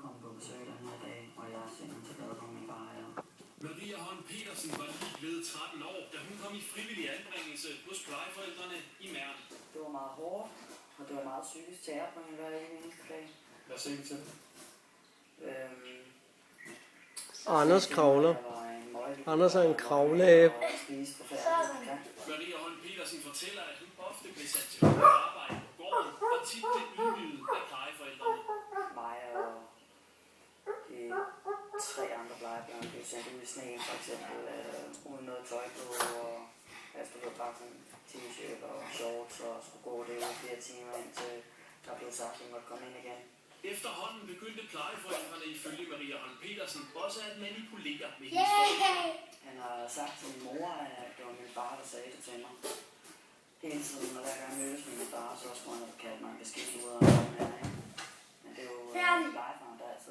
kom på besøg den her dag, og jeg er simpelthen så glad for min far her. Maria Holm Petersen var lige blevet 13 år, da hun kom i frivillig anbringelse hos plejeforældrene i Mern. Det var meget hårdt, og det var meget psykisk terror på hende hver eneste dag. Hvad ser vi til? Anders kravler. Anders er en kravleabe. Maria Holm Petersen fortæller, at hun ofte blev sat til at arbejde på gården, og tit blev ydmyget af plejeforældrene. Mig og de 3 andre plejebørn blev sendt ud i sneen, for eksempel uden noget tøj på, og jeg stod bare med t-shirt og shorts og skulle gå det i flere timer, indtil der blev sagt, at vi måtte komme ind igen. Efterhånden begyndte plejeforældrene ifølge Maria Holm Petersen også at manipulere med hendes forældre. Han har sagt til min mor, at det var min far, der sagde det til mig. Hele tiden, og hver gang jeg mødtes med min far, så skulle han have kaldt mig en beskidt ud af